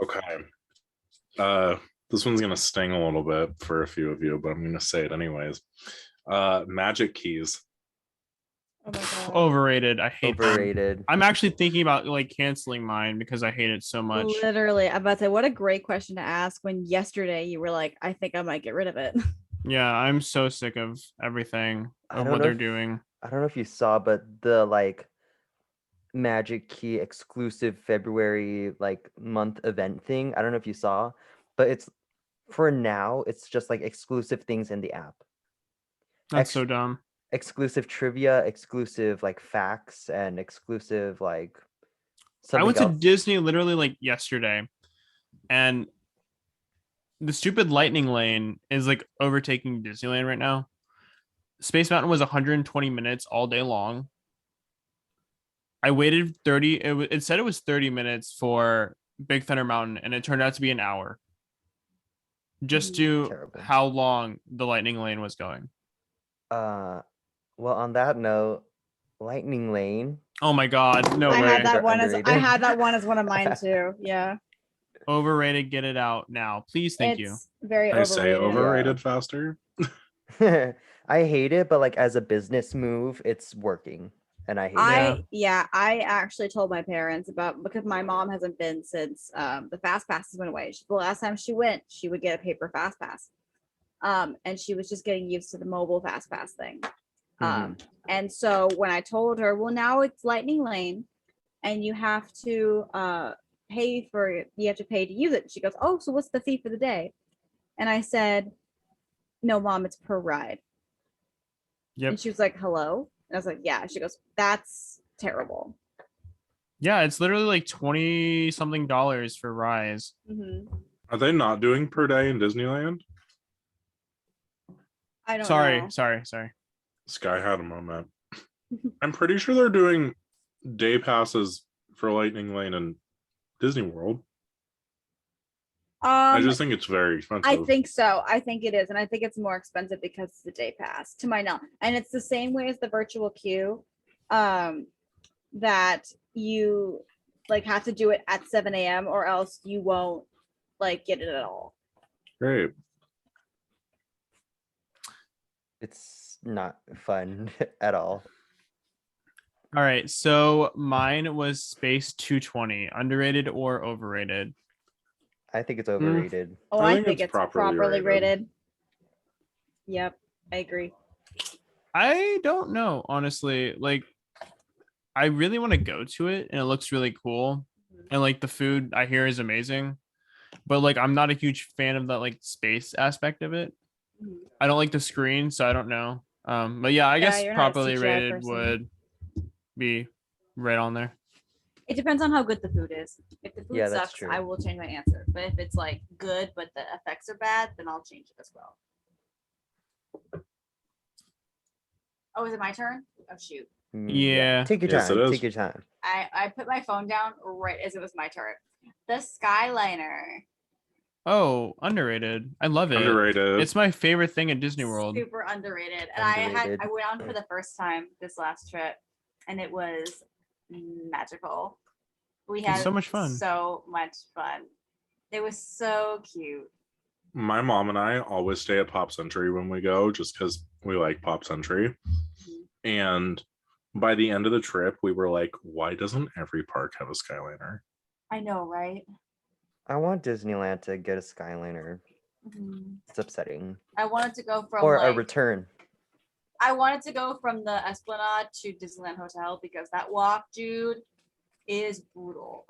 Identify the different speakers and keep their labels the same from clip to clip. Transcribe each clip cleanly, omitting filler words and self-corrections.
Speaker 1: Okay. Uh, this one's gonna sting a little bit for a few of you, but I'm gonna say it anyways. Magic keys.
Speaker 2: Oh my god.
Speaker 3: Overrated. I hate them.
Speaker 4: Overrated.
Speaker 3: I'm actually thinking about like canceling mine because I hate it so much.
Speaker 2: Literally, I'm about to say, what a great question to ask when yesterday you were like, I think I might get rid of it.
Speaker 3: Yeah, I'm so sick of everything
Speaker 4: I
Speaker 3: of
Speaker 4: don't
Speaker 3: what
Speaker 4: know
Speaker 3: they're
Speaker 4: if-
Speaker 3: doing.
Speaker 4: I don't know if you saw, but the like Magic Key exclusive February like month event thing. I don't know if you saw, but it's for now, it's just like exclusive things in the app.
Speaker 3: That's so dumb.
Speaker 4: Exclusive trivia, exclusive like facts, and exclusive like
Speaker 3: I went
Speaker 4: something
Speaker 3: to
Speaker 4: else.
Speaker 3: Disney literally like yesterday, and the stupid lightning lane is like overtaking Disneyland right now. Space Mountain was 120 minutes all day long. I waited 30. It said it was 30 minutes for Big Thunder Mountain, and it turned out to be an hour. Just to
Speaker 4: Terrible.
Speaker 3: how long the lightning lane was going.
Speaker 4: Well, on that note, Lightning Lane.
Speaker 3: Oh my god, no
Speaker 2: I
Speaker 3: way.
Speaker 2: had that one
Speaker 4: Underrated.
Speaker 2: as one of mine too. Yeah.
Speaker 3: Overrated. Get it out now, please. Thank you.
Speaker 2: It's very
Speaker 1: I say
Speaker 2: overrated.
Speaker 1: overrated faster.
Speaker 4: I hate it, but like as a business move, it's working, and I hate it.
Speaker 2: I actually told my parents about because my mom hasn't been since the fast passes went away. The last time she went, she would get a paper fast pass. And she was just getting used to the mobile fast pass thing. And so when I told her, well, now it's Lightning Lane and you have to pay to use it. She goes, oh, so what's the fee for the day? And I said, no, mom, it's per ride.
Speaker 3: Yep.
Speaker 2: And she was like, hello? And I was like, yeah. She goes, that's terrible.
Speaker 3: Yeah, it's literally like 20 something dollars for Rise.
Speaker 1: Are they not doing per day in Disneyland?
Speaker 2: I don't know.
Speaker 3: Sorry.
Speaker 1: Sky had a moment. I'm pretty sure they're doing day passes for Lightning Lane and Disney World. I just think it's very expensive.
Speaker 2: I think so. I think it is. And I think it's more expensive because it's the day pass to my knowledge. And it's the same way as the virtual queue that you like have to do it at 7 a.m. or else you won't like get it at all.
Speaker 1: Great.
Speaker 4: It's not fun at all.
Speaker 3: All right, so mine was Space 220, underrated or overrated?
Speaker 4: I think it's overrated.
Speaker 2: Oh, I think it's properly rated. Yep, I agree.
Speaker 3: I don't know, honestly. Like, I really want to go to it, and it looks really cool, and like the food I hear is amazing, but like I'm not a huge fan of that like space aspect of it. I don't like the screen, so I don't know. But yeah, I guess properly rated would be right on there.
Speaker 2: It depends on how good the food is. If the food
Speaker 4: Yeah, that's
Speaker 2: sucks,
Speaker 4: true.
Speaker 2: I will change my answer. But if it's like good, but the effects are bad, then I'll change it as well. Oh, is it my turn? Oh, shoot.
Speaker 3: Yeah.
Speaker 4: Take your
Speaker 1: Yes,
Speaker 4: time.
Speaker 1: it is.
Speaker 4: Take your time.
Speaker 2: I put my phone down right as it was my turn. The Skyliner.
Speaker 3: Oh, underrated. I love it.
Speaker 1: Underrated.
Speaker 3: It's my favorite thing at Disney World.
Speaker 2: Super underrated. And I went on for the first time this last trip, and it was magical. We had
Speaker 3: so much fun.
Speaker 2: So much fun. It was so cute.
Speaker 1: My mom and I always stay at Pop Century when we go, just because we like Pop Century. And by the end of the trip, we were like, why doesn't every park have a Skyliner?
Speaker 2: I know, right?
Speaker 4: I want Disneyland to get a Skyliner. It's upsetting.
Speaker 2: I wanted to go from
Speaker 4: or a return.
Speaker 2: I wanted to go from the Esplanade to Disneyland Hotel because that walk, dude, is brutal.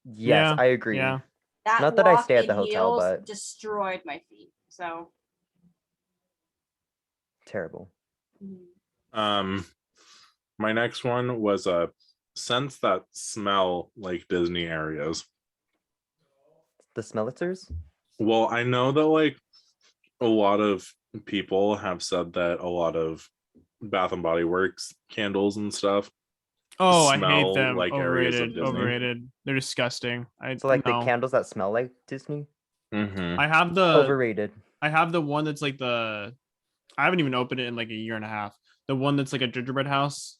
Speaker 4: Yes, I agree.
Speaker 3: Yeah.
Speaker 4: Not that I stay at the hotel, but
Speaker 2: destroyed my feet. So
Speaker 4: terrible.
Speaker 1: My next one was a scents that smell like Disney areas.
Speaker 4: The Smellitzers?
Speaker 1: Well, I know that like a lot of people have said that a lot of Bath and Body Works candles and stuff.
Speaker 3: Oh, I hate them.
Speaker 1: Like areas of Disney.
Speaker 3: Overrated. They're disgusting.
Speaker 4: So like the candles that smell like Disney?
Speaker 3: I have the
Speaker 4: overrated.
Speaker 3: I have the one that's like I haven't even opened it in like a year and a half. The one that's like a gingerbread house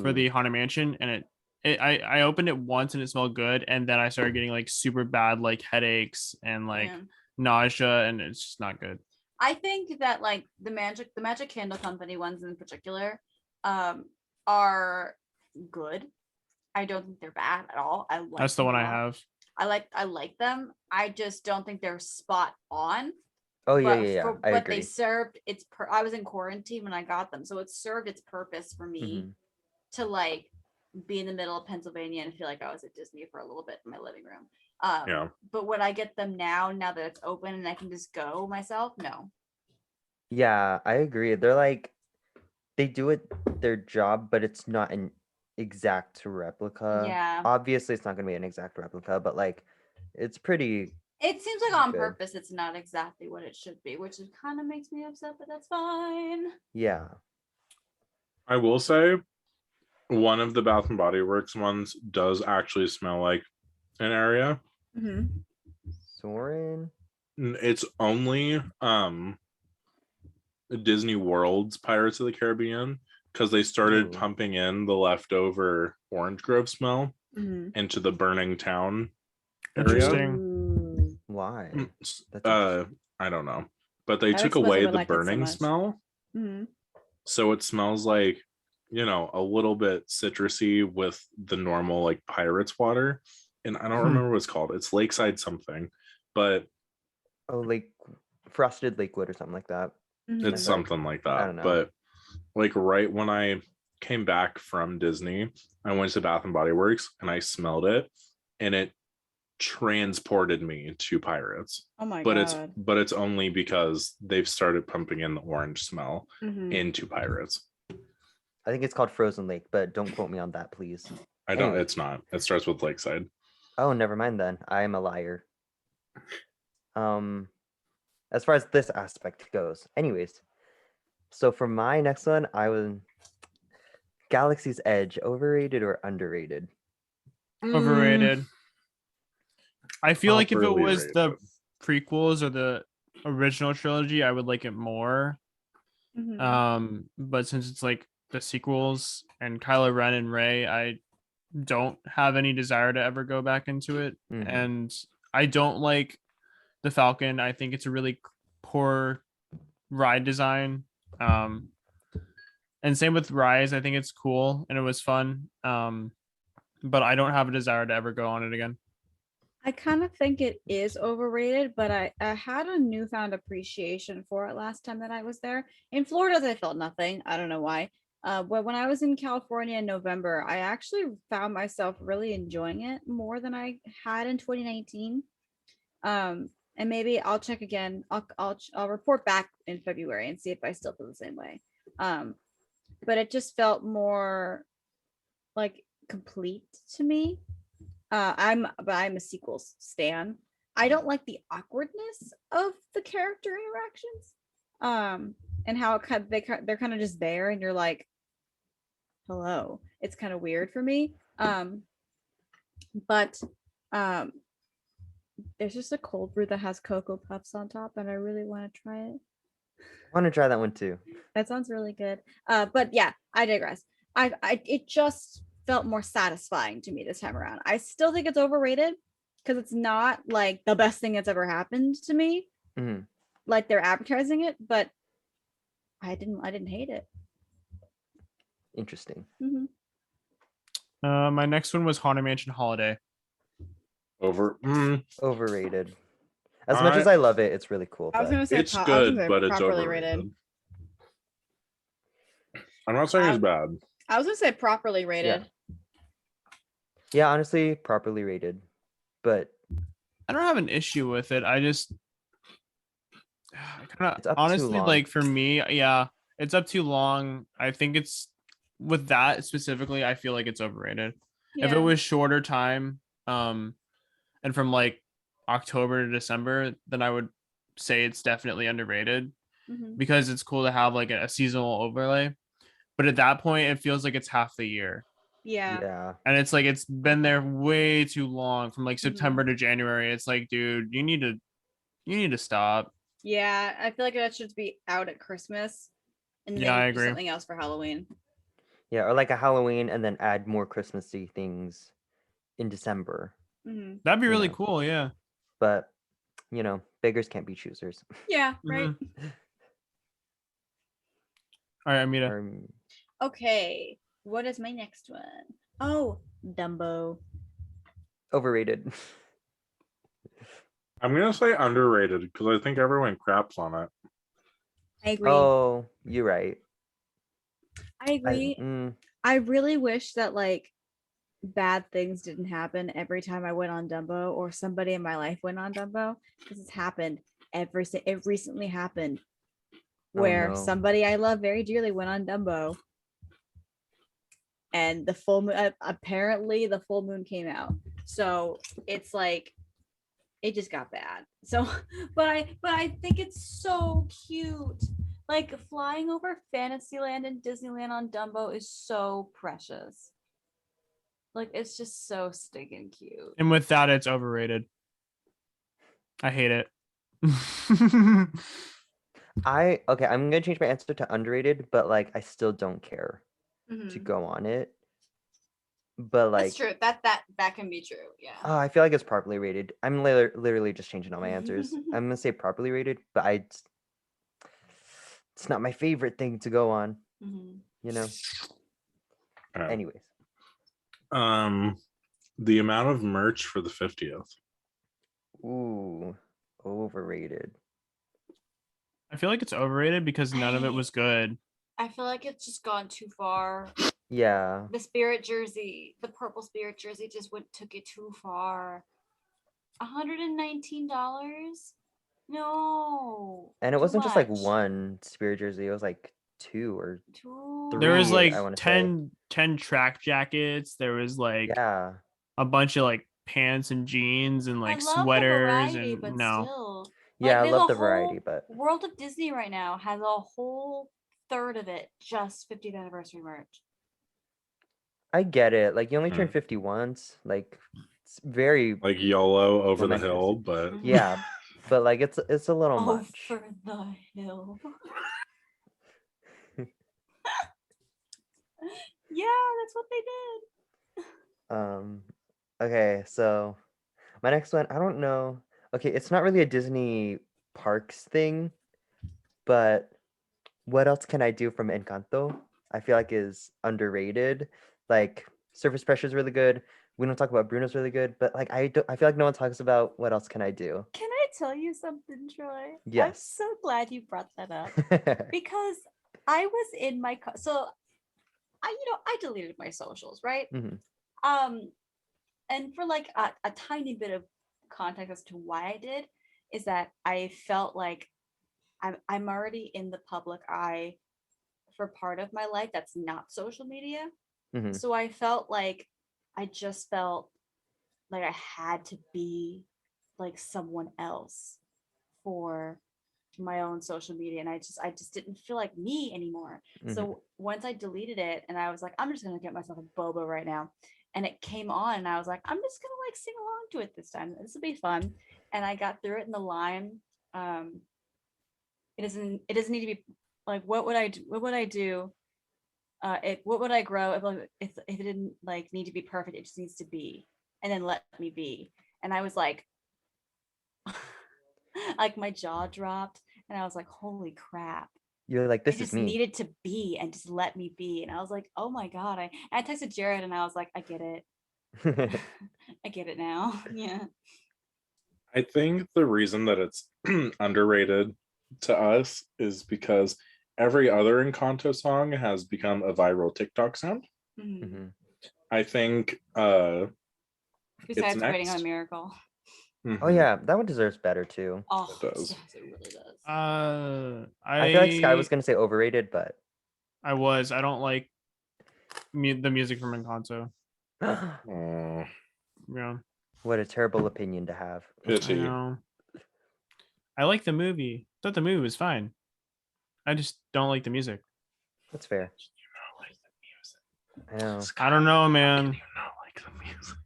Speaker 3: for the Haunted Mansion, and I opened it once and it smelled good, and then I started getting like super bad like headaches and like
Speaker 2: Yeah.
Speaker 3: nausea, and it's just not good.
Speaker 2: I think that like the Magic Candle Company ones in particular, are good. I don't think they're bad at all. I like
Speaker 3: That's the
Speaker 2: them
Speaker 3: one
Speaker 2: a
Speaker 3: I
Speaker 2: lot.
Speaker 3: have.
Speaker 2: I like them. I just don't think they're spot on.
Speaker 4: Oh yeah,
Speaker 2: But
Speaker 4: yeah, yeah.
Speaker 2: for
Speaker 4: I
Speaker 2: but they
Speaker 4: agree.
Speaker 2: served I was in quarantine when I got them, so it served its purpose for me
Speaker 4: Mhm.
Speaker 2: to like be in the middle of Pennsylvania and feel like I was at Disney for a little bit in my living room.
Speaker 1: Yeah.
Speaker 2: But would I get them now that it's open and I can just go myself? No.
Speaker 4: Yeah, I agree. They're like they do it their job, but it's not an exact replica.
Speaker 2: Yeah.
Speaker 4: Obviously, it's not gonna be an exact replica, but like it's pretty
Speaker 2: It seems like on
Speaker 4: good.
Speaker 2: purpose it's not exactly what it should be, which kind of makes me upset, but that's fine.
Speaker 4: Yeah.
Speaker 1: I will say one of the Bath and Body Works ones does actually smell like an area.
Speaker 2: Mm-hmm.
Speaker 4: Soren.
Speaker 1: It's only Disney World's Pirates of the Caribbean because they started
Speaker 4: Ooh.
Speaker 1: pumping in the leftover orange grove smell
Speaker 2: Mm-hmm.
Speaker 1: into the burning town area.
Speaker 3: Interesting.
Speaker 4: Why? That's
Speaker 1: I don't know, but they
Speaker 2: That
Speaker 1: took
Speaker 2: explains why
Speaker 1: away
Speaker 2: we
Speaker 1: the
Speaker 2: liked it so
Speaker 1: burning
Speaker 2: much.
Speaker 1: smell,
Speaker 2: Mm-hmm.
Speaker 1: so it smells like, you know, a little bit citrusy with the normal like pirates water. And I don't remember what it's called. It's Lakeside something, but
Speaker 4: oh, like frosted lakewood or something like that.
Speaker 2: Mm-hmm.
Speaker 1: it's something like
Speaker 4: I
Speaker 1: that.
Speaker 4: don't know.
Speaker 1: But like right when I came back from Disney, I went to Bath and Body Works and I smelled it, and it transported me to Pirates.
Speaker 2: Oh my
Speaker 1: But
Speaker 2: god.
Speaker 1: it's only because they've started pumping in the orange smell
Speaker 2: Mm-hmm.
Speaker 1: into Pirates.
Speaker 4: I think it's called Frozen Lake, but don't quote me on that, please.
Speaker 1: I don't.
Speaker 4: Anyway.
Speaker 1: It's not. It starts with Lakeside.
Speaker 4: Oh, never mind then. I am a liar. As far as this aspect goes. Anyways, so for my next one, I was Galaxy's Edge, overrated or underrated?
Speaker 3: Overrated. I feel like if it
Speaker 1: Properly
Speaker 3: was the
Speaker 1: rated.
Speaker 3: prequels or the original trilogy, I would like it more.
Speaker 2: Mm-hmm.
Speaker 3: But since it's like the sequels and Kylo Ren and Rey, I don't have any desire to ever go back into it.
Speaker 4: Mhm.
Speaker 3: And I don't like the Falcon. I think it's a really poor ride design. And same with Rise. I think it's cool and it was fun. But I don't have a desire to ever go on it again.
Speaker 2: I kind of think it is overrated, but I had a newfound appreciation for it last time that I was there. In Florida, I felt nothing. I don't know why. But when I was in California in November, I actually found myself really enjoying it more than I had in 2019. And maybe I'll check again. I'll report back in February and see if I still feel the same way. But it just felt more like complete to me. I'm a sequels stan. I don't like the awkwardness of the character interactions, and how they're kind of just there, and you're like, hello. It's kind of weird for me. But there's just a cold brew that has Cocoa Puffs on top, and I really want to try it.
Speaker 4: I want to try that one too.
Speaker 2: That sounds really good. But yeah, I digress. It just felt more satisfying to me this time around. I still think it's overrated because it's not like the best thing that's ever happened to me.
Speaker 4: Mhm.
Speaker 2: Like they're advertising it, but I didn't hate it.
Speaker 4: Interesting.
Speaker 2: Mm-hmm.
Speaker 3: My next one was Haunted Mansion Holiday.
Speaker 4: Overrated. As much as I love it, it's really cool.
Speaker 2: I was
Speaker 4: But
Speaker 2: gonna say
Speaker 1: It's good, but it's
Speaker 2: properly
Speaker 1: overrated.
Speaker 2: rated.
Speaker 1: I'm not saying it's bad.
Speaker 2: I was gonna say properly rated.
Speaker 4: yeah, honestly, properly rated. But
Speaker 3: I don't have an issue with it. I just kind
Speaker 4: It's
Speaker 3: of
Speaker 4: up too
Speaker 3: honestly
Speaker 4: long.
Speaker 3: like for me, yeah, it's up too long. I think it's with that specifically, I feel like it's overrated. If it was shorter time, and from like October to December, then I would say it's definitely underrated
Speaker 2: Mhm.
Speaker 3: because it's cool to have like a seasonal overlay. But at that point, it feels like it's half the year.
Speaker 2: Yeah.
Speaker 3: And it's like it's been there way too long from like
Speaker 2: Mhm.
Speaker 3: September to January. It's like, dude, you need to stop.
Speaker 2: Yeah, I feel like that should be out at Christmas, and
Speaker 3: Yeah,
Speaker 2: then
Speaker 3: I
Speaker 2: do
Speaker 3: agree.
Speaker 2: something else for Halloween.
Speaker 4: Yeah, or like a Halloween and then add more Christmassy things in December.
Speaker 2: Mhm.
Speaker 3: That'd be
Speaker 4: You
Speaker 3: really
Speaker 4: know.
Speaker 3: cool. Yeah.
Speaker 4: But beggars can't be choosers.
Speaker 2: Yeah, right.
Speaker 3: Mhm. All right, Amita.
Speaker 2: Okay, what is my next one? Oh, Dumbo.
Speaker 4: Overrated.
Speaker 1: I'm gonna say underrated because I think everyone craps on it.
Speaker 2: I agree.
Speaker 4: Oh, you're right.
Speaker 2: I agree. I really wish that like bad things didn't happen every time I went on Dumbo or somebody in my life went on Dumbo, because it's happened it recently happened where
Speaker 4: no.
Speaker 2: somebody I love very dearly went on Dumbo and the full moon, apparently the full moon came out, so it's like it just got bad. So but I think it's so cute. Like flying over Fantasyland and Disneyland on Dumbo is so precious. Like it's just so stinking cute.
Speaker 3: And with that, it's overrated. I hate it.
Speaker 4: I'm gonna change my answer to underrated, but like I still don't care to
Speaker 2: Mhm.
Speaker 4: go on it. But like
Speaker 2: That's true. That can be true. Yeah.
Speaker 4: I feel like it's properly rated. I'm literally just changing all my answers. I'm gonna say properly rated, but it's not my favorite thing to go on.
Speaker 2: Mhm.
Speaker 4: You know.
Speaker 1: Okay.
Speaker 4: Anyways,
Speaker 1: The amount of merch for the 50th.
Speaker 4: ooh, overrated.
Speaker 3: I feel like it's overrated because none of it was good.
Speaker 2: I feel like it's just gone too far.
Speaker 4: Yeah,
Speaker 2: The spirit jersey, the purple spirit jersey just took it too far. $119? No.
Speaker 4: and it
Speaker 2: too
Speaker 4: wasn't just like
Speaker 2: much.
Speaker 4: one spirit jersey. It was like two or
Speaker 2: Too
Speaker 3: There was
Speaker 4: three,
Speaker 3: like
Speaker 4: I wanna say.
Speaker 3: 10 track jackets. There was like
Speaker 4: Yeah,
Speaker 3: a bunch of like pants and jeans and
Speaker 2: I
Speaker 3: like
Speaker 2: love the
Speaker 3: sweaters
Speaker 2: variety,
Speaker 3: and
Speaker 2: but
Speaker 3: no.
Speaker 2: still.
Speaker 4: yeah, I
Speaker 2: there's
Speaker 4: love
Speaker 2: a
Speaker 4: the variety,
Speaker 2: whole
Speaker 4: but
Speaker 2: World of Disney right now has a whole third of it just 50th anniversary merch.
Speaker 4: I get it. Like you only turn
Speaker 1: Mm.
Speaker 4: 50 once. Like it's very
Speaker 1: Like YOLO over the
Speaker 4: momentous.
Speaker 1: hill, but
Speaker 4: Yeah, but like it's a little much.
Speaker 2: Over the hill. Yeah, that's what they did.
Speaker 4: Okay, so my next one, I don't know. Okay, it's not really a Disney parks thing, but what else can I do from Encanto? I feel like is underrated. Like Surface Pressure is really good. We don't talk about Bruno's really good, but like I feel like no one talks about what else can I do.
Speaker 2: Can I tell you something, Troy? I'm
Speaker 4: Yes.
Speaker 2: so glad you brought that up because I was in my so I deleted my socials, right?
Speaker 4: Mhm.
Speaker 2: And for like a tiny bit of context as to why I did is that I felt like I'm already in the public eye for part of my life that's not social media.
Speaker 4: Mhm.
Speaker 2: So I felt like I just felt like I had to be like someone else for my own social media, and I just didn't feel like me anymore.
Speaker 4: Mhm.
Speaker 2: So once I deleted it and I was like, I'm just gonna get myself a boba right now, and it came on and I was like, I'm just gonna like sing along to it this time, this will be fun. And I got through it in the line. It doesn't need to be like what would I do what would I grow if it didn't like need to be perfect, it just needs to be, and then let me be. And I was like like my jaw dropped and I was like, holy crap,
Speaker 4: You're like,
Speaker 2: I
Speaker 4: this is
Speaker 2: just
Speaker 4: me.
Speaker 2: needed to be and just let me be. And I was like, oh my god, I texted Jared and I was like, I get it. I get it now. Yeah.
Speaker 1: I think the reason that it's underrated to us is because every other Encanto song has become a viral TikTok sound.
Speaker 2: Mhm.
Speaker 4: Mhm.
Speaker 1: I think
Speaker 2: Besides
Speaker 1: it's
Speaker 2: Waiting on a
Speaker 1: next.
Speaker 2: Miracle.
Speaker 4: Oh yeah, that one deserves better too.
Speaker 2: Oh,
Speaker 1: It does.
Speaker 2: it really does.
Speaker 4: I feel like Sky was gonna say overrated, but
Speaker 3: I don't like the music from Encanto.
Speaker 1: Oh,
Speaker 3: Yeah,
Speaker 4: what a terrible opinion to have.
Speaker 3: I
Speaker 1: pity.
Speaker 3: know. I like the movie. Thought the movie was fine. I just don't like the music.
Speaker 4: That's fair. I know.
Speaker 3: I don't know, man.
Speaker 1: You not like the music.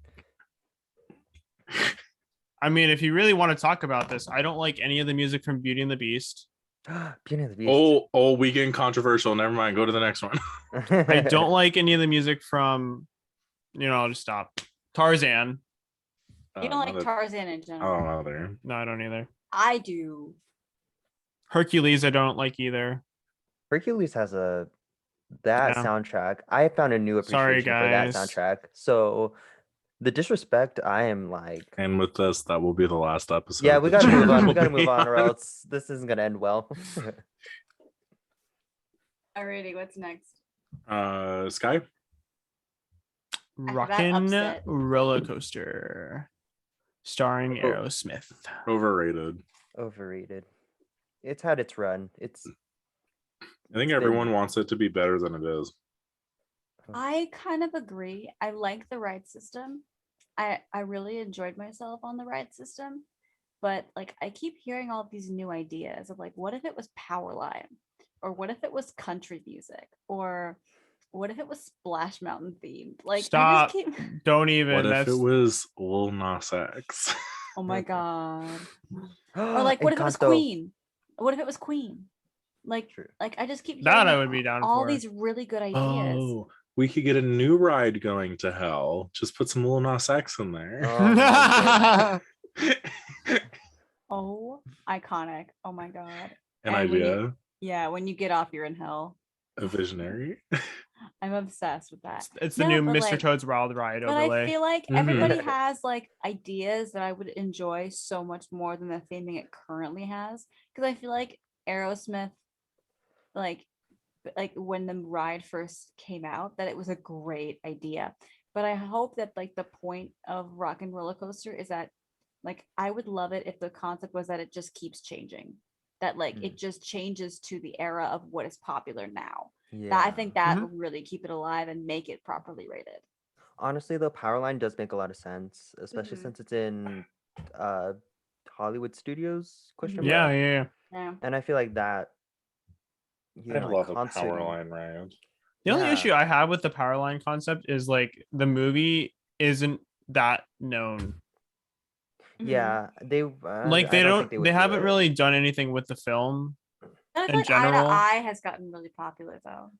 Speaker 3: I mean, if you really want to talk about this, I don't like any of the music from Beauty and the Beast.
Speaker 4: Beauty and the Beast.
Speaker 1: Oh, we getting controversial. Never mind. Go to the next one.
Speaker 3: I don't like any of the music from, I'll just stop. Tarzan.
Speaker 2: You don't like
Speaker 1: Not a-
Speaker 2: Tarzan in
Speaker 1: I don't
Speaker 2: general.
Speaker 1: know there.
Speaker 3: No, I don't either.
Speaker 2: I do.
Speaker 3: Hercules, I don't like either.
Speaker 4: Hercules has that
Speaker 3: Yeah.
Speaker 4: soundtrack. I found a new
Speaker 3: Sorry,
Speaker 4: appreciation for that
Speaker 3: guys.
Speaker 4: soundtrack. So the disrespect, I am like,
Speaker 1: And with this, that will be the last episode.
Speaker 4: yeah, we
Speaker 1: that
Speaker 4: gotta move
Speaker 1: Jared
Speaker 4: on. We
Speaker 1: will
Speaker 4: gotta
Speaker 1: be
Speaker 4: move on, or else this isn't gonna end well.
Speaker 2: Alrighty, what's next?
Speaker 1: Sky.
Speaker 2: I have that
Speaker 3: Rockin'
Speaker 2: upset.
Speaker 3: Roller Coaster, starring
Speaker 1: Oh.
Speaker 3: Aerosmith.
Speaker 1: Overrated.
Speaker 4: Overrated. It's had its run.
Speaker 1: I think
Speaker 4: It's
Speaker 1: everyone
Speaker 4: been-
Speaker 1: wants it to be better than it is.
Speaker 2: I kind of agree. I like the ride system. I really enjoyed myself on the ride system, but like I keep hearing all these new ideas of like, what if it was Powerline, or what if it was country music, or what if it was Splash Mountain themed? Like,
Speaker 3: Stop.
Speaker 2: I just keep.
Speaker 3: Don't even.
Speaker 1: What if
Speaker 3: That's
Speaker 1: it was Lil Nas X?
Speaker 2: Oh my god. Or like, what if it was
Speaker 4: Encanto.
Speaker 2: Queen? What if it was Queen? Like,
Speaker 4: True.
Speaker 2: I just keep
Speaker 3: that. I
Speaker 2: hearing
Speaker 3: would be down
Speaker 2: all
Speaker 3: for.
Speaker 2: these really good ideas.
Speaker 1: Oh, we could get a new ride going to hell. Just put some Lil Nas X in there.
Speaker 4: Oh my
Speaker 2: Oh, iconic. Oh my god.
Speaker 1: An
Speaker 2: And when you-
Speaker 1: idea.
Speaker 2: Yeah, when you get off, you're in hell.
Speaker 1: A visionary.
Speaker 2: I'm obsessed with that.
Speaker 3: It's the
Speaker 2: No,
Speaker 3: new
Speaker 2: but,
Speaker 3: Mr.
Speaker 2: like-
Speaker 3: Toad's Wild Ride
Speaker 2: But
Speaker 3: overlay.
Speaker 2: I feel like
Speaker 1: Mhm.
Speaker 2: everybody has like ideas that I would enjoy so much more than the theming it currently has. Because I feel like Aerosmith, like when the ride first came out, that it was a great idea. But I hope that like the point of Rock and Roller Coaster is that like I would love it if the concept was that it just keeps changing. That like it just changes to the era of what is popular now. That I think that
Speaker 3: Mhm.
Speaker 2: would really keep it alive and make it properly rated.
Speaker 4: Honestly, though, Powerline does make a lot of sense, especially
Speaker 2: Mhm.
Speaker 4: since it's in Hollywood Studios, question
Speaker 3: Yeah,
Speaker 4: mark.
Speaker 3: yeah.
Speaker 2: Yeah.
Speaker 4: And I feel like that,
Speaker 1: I love a
Speaker 4: concert-
Speaker 1: power line ride.
Speaker 3: The only
Speaker 4: Yeah.
Speaker 3: issue I have with the Powerline concept is like the movie isn't that known.
Speaker 2: Mhm.
Speaker 4: Yeah, they
Speaker 3: Like
Speaker 4: I
Speaker 3: they
Speaker 4: don't
Speaker 3: don't,
Speaker 4: think
Speaker 3: they,
Speaker 4: would do
Speaker 3: haven't
Speaker 4: it.
Speaker 3: really done anything with the film.
Speaker 2: And I feel
Speaker 3: in
Speaker 2: like Eye
Speaker 3: general-
Speaker 2: to Eye has gotten really popular though.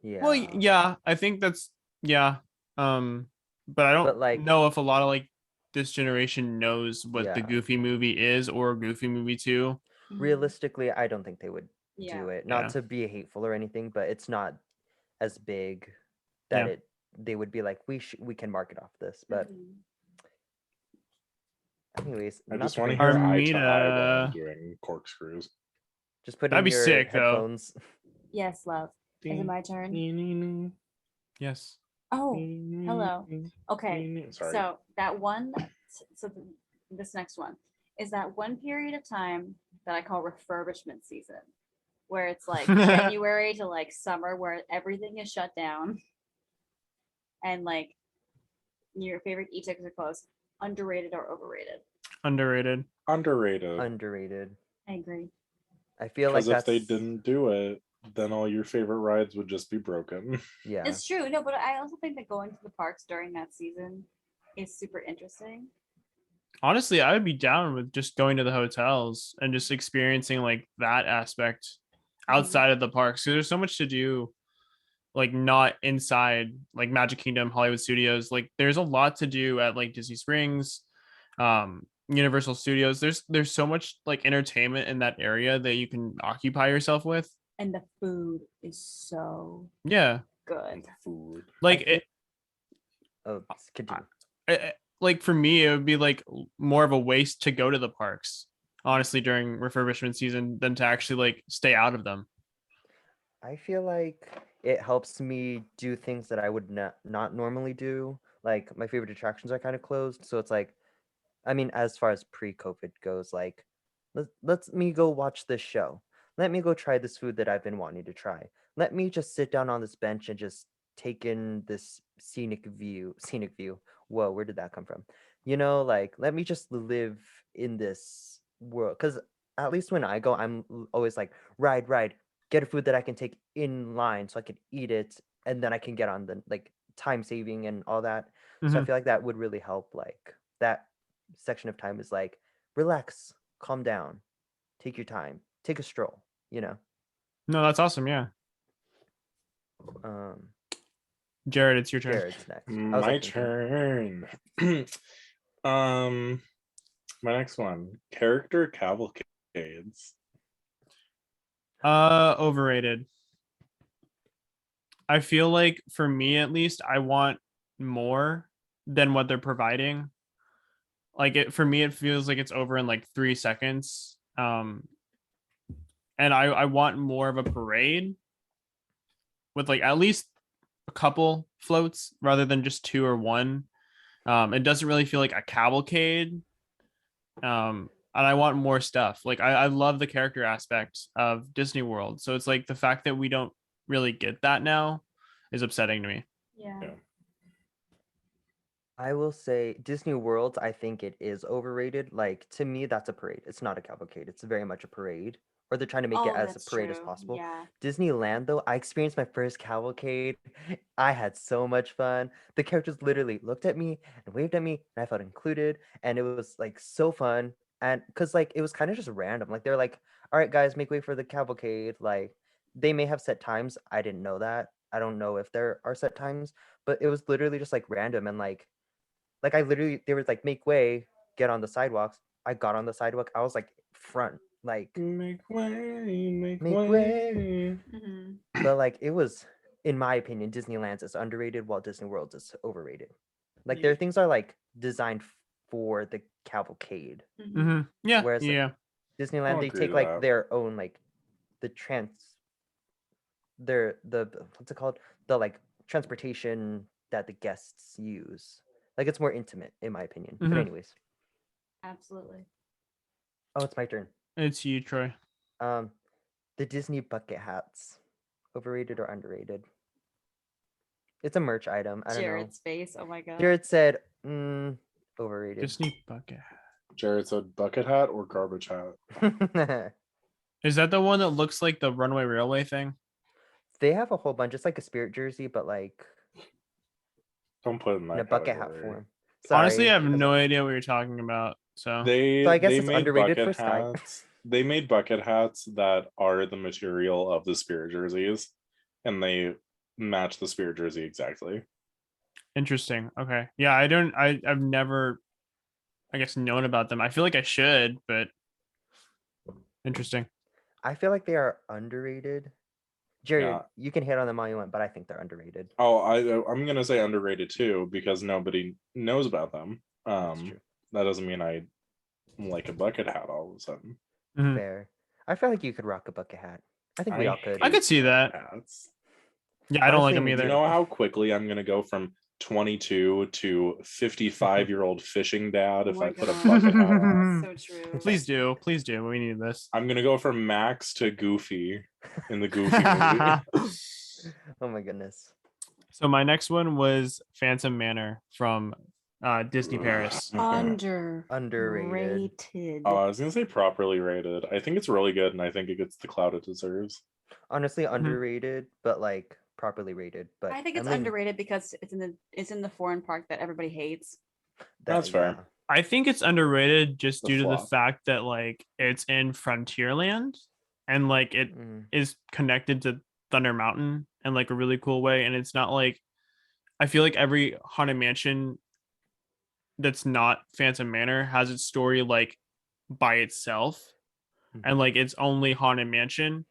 Speaker 4: Yeah.
Speaker 3: Well, yeah, I think that's but I don't
Speaker 4: But, like-
Speaker 3: know if a lot of like this generation knows what the
Speaker 4: Yeah.
Speaker 3: Goofy movie is or Goofy movie 2.
Speaker 4: Realistically, I don't think they would
Speaker 2: Yeah.
Speaker 4: do it. Not
Speaker 3: Yeah.
Speaker 4: to be hateful or anything, but it's not as big that
Speaker 3: Yeah.
Speaker 4: they would be like, we can market off this. But
Speaker 2: Mhm.
Speaker 4: anyways,
Speaker 1: I
Speaker 4: not
Speaker 1: just
Speaker 4: to
Speaker 1: want to
Speaker 4: bring
Speaker 1: hear
Speaker 4: this-
Speaker 1: eye to eye while I'm
Speaker 3: Armida.
Speaker 1: doing corkscrews.
Speaker 4: just put
Speaker 3: That'd
Speaker 4: in
Speaker 3: be
Speaker 4: your
Speaker 3: sick, though.
Speaker 4: headphones.
Speaker 2: Yes, love. Is it my turn?
Speaker 3: Yes.
Speaker 2: Oh, hello. Okay.
Speaker 1: Sorry.
Speaker 2: So that one, this next one is that one period of time that I call refurbishment season, where it's like January to like summer, where everything is shut down, and like your favorite e-tickets are closed. Underrated or overrated?
Speaker 3: Underrated.
Speaker 1: Underrated.
Speaker 4: Underrated.
Speaker 2: I agree.
Speaker 4: I feel like
Speaker 1: Because if
Speaker 4: that's
Speaker 1: they didn't do it, then all your favorite rides would just be broken.
Speaker 4: yeah.
Speaker 2: It's true. No, but I also think that going to the parks during that season is super interesting.
Speaker 3: Honestly, I would be down with just going to the hotels and just experiencing like that aspect outside of the parks. So there's so much to do, like not inside like Magic Kingdom, Hollywood Studios. Like there's a lot to do at like Disney Springs, Universal Studios. There's so much like entertainment in that area that you can occupy yourself with.
Speaker 2: And the food is so
Speaker 3: Yeah,
Speaker 2: good.
Speaker 1: Food.
Speaker 3: like
Speaker 4: think-
Speaker 3: it,
Speaker 4: Oh, continue.
Speaker 3: like for me, it would be like more of a waste to go to the parks, honestly, during refurbishment season than to actually like stay out of them.
Speaker 4: I feel like it helps me do things that I would not normally do. Like my favorite attractions are kind of closed, so it's like, I mean, as far as pre-COVID goes, like let's me go watch this show. Let me go try this food that I've been wanting to try. Let me just sit down on this bench and just take in this scenic view. Scenic view. Whoa, where did that come from? Like let me just live in this world. Because at least when I go, I'm always like ride, get a food that I can take in line so I can eat it, and then I can get on the like time saving and all that. So I
Speaker 3: Mhm.
Speaker 4: feel like that would really help. Like that section of time is like relax, calm down, take your time, take a stroll, you know.
Speaker 3: No, that's awesome. Yeah. Jared, it's your turn.
Speaker 4: Jared's next. I was,
Speaker 1: My
Speaker 4: like, thinking,
Speaker 1: turn. My next one, character cavalcades.
Speaker 3: Overrated. I feel like for me at least, I want more than what they're providing. Like it for me, it feels like it's over in like 3 seconds. And I want more of a parade with like at least a couple floats rather than just two or one. It doesn't really feel like a cavalcade. And I want more stuff. Like I love the character aspect of Disney World. So it's like the fact that we don't really get that now is upsetting to me.
Speaker 2: Yeah.
Speaker 1: Yeah.
Speaker 4: I will say Disney World, I think it is overrated. Like, to me, that's a parade. It's not a cavalcade. It's very much a parade. Or they're trying to make it
Speaker 2: Oh,
Speaker 4: as a
Speaker 2: that's
Speaker 4: parade as
Speaker 2: true.
Speaker 4: possible.
Speaker 2: Yeah.
Speaker 4: Disneyland, though, I experienced my first cavalcade. I had so much fun. The characters literally looked at me and waved at me, and I felt included. And it was like so fun. And because like it was kind of just random. Like they're like, all right, guys, make way for the cavalcade. Like they may have set times. I didn't know that. I don't know if there are set times, but it was literally just like random and like I literally they were like make way, get on the sidewalks. I got on the sidewalk. I was like front, like
Speaker 1: Make way, make
Speaker 4: make
Speaker 1: way.
Speaker 4: way.
Speaker 2: Hmm.
Speaker 4: But like it was, in my opinion, Disneyland's is underrated while Disney World's is overrated. Like their things are like designed for the cavalcade,
Speaker 3: Mm-hmm. Yeah.
Speaker 4: whereas like,
Speaker 3: Yeah.
Speaker 4: Disneyland
Speaker 1: I'll
Speaker 4: they
Speaker 1: agree
Speaker 4: take
Speaker 1: to
Speaker 4: like
Speaker 1: that.
Speaker 4: their own like the trans the what's it called, the like transportation that the guests use. Like it's more intimate in my opinion. But
Speaker 3: Mhm.
Speaker 4: anyways,
Speaker 2: Absolutely.
Speaker 4: oh, it's my turn.
Speaker 3: It's you, Troy.
Speaker 4: The Disney bucket hats, overrated or underrated? It's a merch item. I don't know.
Speaker 2: Jared's face. Oh my god.
Speaker 4: Jared said, overrated.
Speaker 3: Disney bucket.
Speaker 1: Jared said bucket hat or garbage hat.
Speaker 3: Is that the one that looks like the Runaway Railway thing?
Speaker 4: They have a whole bunch. It's like a spirit jersey, but like
Speaker 1: Don't put it in
Speaker 4: in
Speaker 1: that
Speaker 4: a bucket hat
Speaker 1: category.
Speaker 4: form.
Speaker 3: Honestly, I have
Speaker 4: Sorry.
Speaker 3: no idea what you're talking about. So
Speaker 4: So I guess
Speaker 1: They
Speaker 4: it's
Speaker 1: made
Speaker 4: underrated
Speaker 1: bucket
Speaker 4: for Sky.
Speaker 1: hats. They made bucket hats that are the material of the spirit jerseys, and they match the spirit jersey exactly.
Speaker 3: interesting. Okay. Yeah, I don't. I've never, I guess, known about them. I feel like I should, but interesting.
Speaker 4: I feel like they are underrated. Jared,
Speaker 1: Yeah.
Speaker 4: you can hit on them all you want, but I think they're underrated.
Speaker 1: Oh, I'm gonna say underrated too because nobody knows about them.
Speaker 4: That's true.
Speaker 1: That doesn't mean I like a bucket hat all of a sudden.
Speaker 3: Mhm.
Speaker 4: Fair. I feel like you could rock a bucket hat. I think we all could.
Speaker 3: I could
Speaker 1: hate
Speaker 3: see that.
Speaker 1: bucket hats.
Speaker 3: Yeah, I don't like
Speaker 4: Honestly,
Speaker 3: them
Speaker 4: me
Speaker 3: either.
Speaker 1: You know how quickly I'm gonna go from 22 to 55-year-old fishing dad
Speaker 2: Oh
Speaker 1: if
Speaker 2: my
Speaker 1: I put a
Speaker 2: God.
Speaker 1: bucket hat on.
Speaker 2: So true.
Speaker 3: Please do. Please do. We need this.
Speaker 1: I'm gonna go from Max to Goofy in the Goofy movie.
Speaker 4: Oh my goodness.
Speaker 3: So my next one was Phantom Manor from Disney Paris.
Speaker 2: Underrated.
Speaker 4: Underrated.
Speaker 1: I was gonna say properly rated. I think it's really good, and I think it gets the clout it deserves.
Speaker 4: Honestly, underrated, but like properly rated. But
Speaker 2: I think it's
Speaker 4: Emily-
Speaker 2: underrated because it's in the foreign park that everybody hates.
Speaker 1: That's fair.
Speaker 4: yeah.
Speaker 3: I think it's underrated just
Speaker 1: The
Speaker 3: due to the
Speaker 1: flop.
Speaker 3: fact that like it's in Frontierland and like it is connected to Thunder Mountain in like a really cool way. And it's not like I feel like every Haunted Mansion that's not Phantom Manor has its story like by itself and like it's only Haunted Mansion.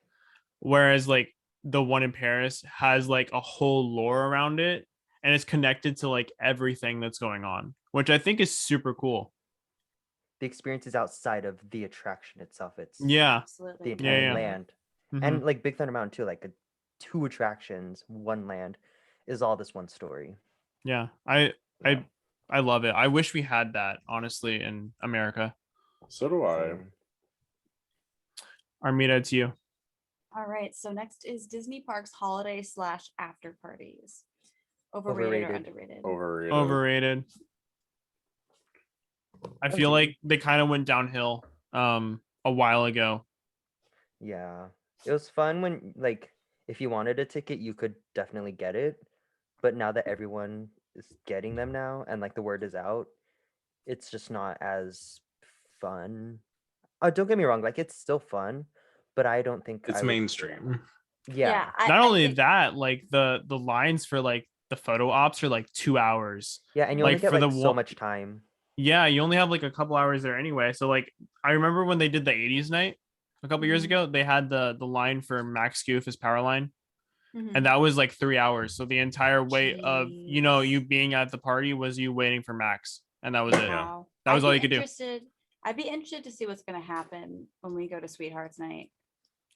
Speaker 3: Whereas like the one in Paris has like a whole lore around it and it's connected to like everything that's going on, which I think is super cool.
Speaker 4: The experience is outside of the attraction itself. It's
Speaker 3: Yeah.
Speaker 4: the
Speaker 2: Absolutely.
Speaker 4: entire
Speaker 3: yeah.
Speaker 4: land.
Speaker 3: Mhm.
Speaker 4: And like Big Thunder Mountain too, like two attractions, one land is all this one story.
Speaker 3: Yeah.
Speaker 1: Yeah.
Speaker 3: I love it. I wish we had that honestly in America.
Speaker 1: So do I.
Speaker 4: Same.
Speaker 3: Armida, it's you.
Speaker 2: All right. So next is Disney Parks holiday / after parties. Overrated or
Speaker 4: Overrated.
Speaker 2: underrated?
Speaker 1: Overrated.
Speaker 3: Overrated. I feel like they kind of went downhill a while ago.
Speaker 4: Yeah. It was fun when like if you wanted a ticket, you could definitely get it. But now that everyone is getting them now and like the word is out, it's just not as fun. Don't get me wrong, like it's still fun, but I don't think
Speaker 1: It's
Speaker 4: I would do that.
Speaker 1: mainstream.
Speaker 4: Yeah.
Speaker 3: Not
Speaker 5: I
Speaker 3: only
Speaker 5: think-
Speaker 3: that, like the lines for like the photo ops are like 2 hours.
Speaker 4: Yeah, and you
Speaker 3: Like,
Speaker 4: only get
Speaker 3: for
Speaker 4: like
Speaker 3: the
Speaker 4: so
Speaker 3: one-
Speaker 4: much time.
Speaker 3: Yeah, you only have like a couple hours there anyway. So like I remember when they did the 80s night a couple years
Speaker 5: Mhm.
Speaker 3: ago, they had the line for Max Goof as power line.
Speaker 5: Mhm.
Speaker 3: And that was like 3 hours. So the entire weight of, you know,
Speaker 5: Jeez.
Speaker 3: you being at the party was you waiting for Max. And that was it.
Speaker 1: Yeah.
Speaker 5: Wow.
Speaker 3: That was
Speaker 5: I'd
Speaker 3: all
Speaker 5: be
Speaker 3: you could do.
Speaker 5: interested- I'd be interested to see what's going to happen when we go to Sweethearts Night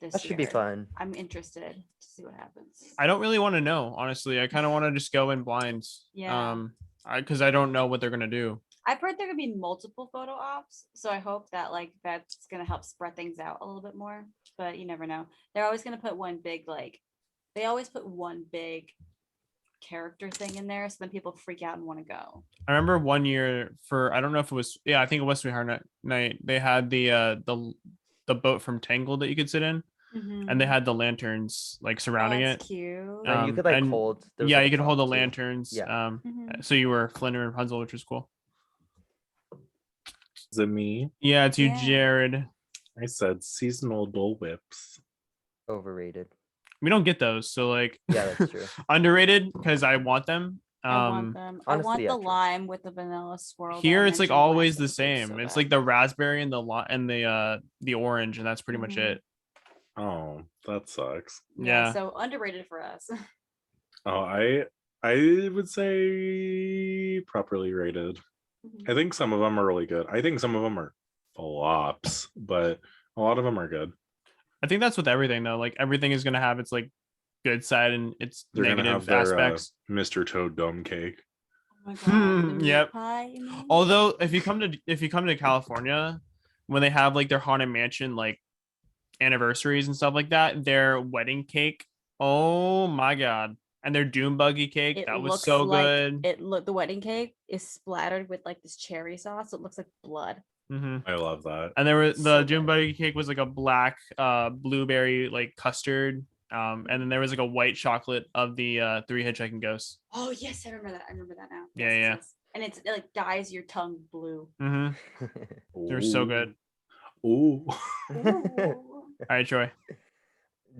Speaker 5: this
Speaker 4: That should be
Speaker 5: year.
Speaker 4: fun.
Speaker 5: I'm interested to see what happens.
Speaker 3: I don't really want to know, honestly. I kind of want to just go in blind.
Speaker 5: Yeah.
Speaker 3: Because I don't know what they're gonna do.
Speaker 5: I've heard there could be multiple photo ops, so I hope that like that's gonna help spread things out a little bit more. But you never know. They're always gonna put one big they always put one big character thing in there, so then people freak out and want to go.
Speaker 3: I remember one year for I don't know if it was I think it was Sweetheart Night. They had the boat from Tangled that you could sit in, and they had the lanterns like surrounding it.
Speaker 5: Cute.
Speaker 4: And you
Speaker 3: Um,
Speaker 4: could like
Speaker 3: and-
Speaker 4: hold. there was,
Speaker 3: Yeah,
Speaker 4: like, a
Speaker 3: you could hold the
Speaker 4: prop, too.
Speaker 3: lanterns.
Speaker 4: Yeah.
Speaker 3: So you were Flynn and Rapunzel, which was cool.
Speaker 1: Is it me?
Speaker 3: Yeah, it's you,
Speaker 5: Yeah.
Speaker 3: Jared.
Speaker 1: I said seasonal Dole Whips.
Speaker 4: Overrated.
Speaker 3: We don't get those, so like
Speaker 4: Yeah, that's true.
Speaker 3: underrated because I want them.
Speaker 5: I want them. I want
Speaker 4: honestly, yeah,
Speaker 5: the
Speaker 4: true.
Speaker 5: lime with the vanilla swirl. that I
Speaker 3: Here it's like
Speaker 5: mentioned last
Speaker 3: always the
Speaker 5: episode,
Speaker 3: same.
Speaker 5: so
Speaker 3: It's
Speaker 5: bad.
Speaker 3: like the raspberry and the orange, and that's pretty much
Speaker 5: Mhm.
Speaker 3: it.
Speaker 1: Oh, that sucks.
Speaker 3: Yeah.
Speaker 5: So underrated for us.
Speaker 1: Oh, I would say properly rated. I think some of them are really good. I think some of them are flops, but a lot of them are good.
Speaker 3: I think that's with everything though. Like everything is gonna have its like good side and its
Speaker 1: They're gonna
Speaker 3: negative
Speaker 1: have their
Speaker 3: aspects.
Speaker 1: Mr. Toad dome cake.
Speaker 5: Oh my god. the meat
Speaker 3: Yep.
Speaker 5: pie, you mean?
Speaker 3: Although if you come to California, when they have like their haunted mansion like anniversaries and stuff like that, their wedding cake, oh my god, and their doom buggy cake,
Speaker 5: It
Speaker 3: that was
Speaker 5: looks
Speaker 3: so
Speaker 5: like
Speaker 3: good.
Speaker 5: the wedding cake is splattered with like this cherry sauce. So it looks like blood.
Speaker 3: Hmm
Speaker 1: I love that.
Speaker 3: And there was the
Speaker 5: So
Speaker 3: doom
Speaker 5: good.
Speaker 3: buggy cake was like a black blueberry like custard. And then there was like a white chocolate of the Three Hitchhiking Ghosts.
Speaker 5: Oh yes, I remember that. I remember that now.
Speaker 3: Yeah,
Speaker 5: Yes, yes,
Speaker 3: yeah.
Speaker 5: yes. And it like dyes your tongue blue.
Speaker 3: Hmm They were so good.
Speaker 1: Ooh.
Speaker 5: Ooh.
Speaker 3: All right, Troy.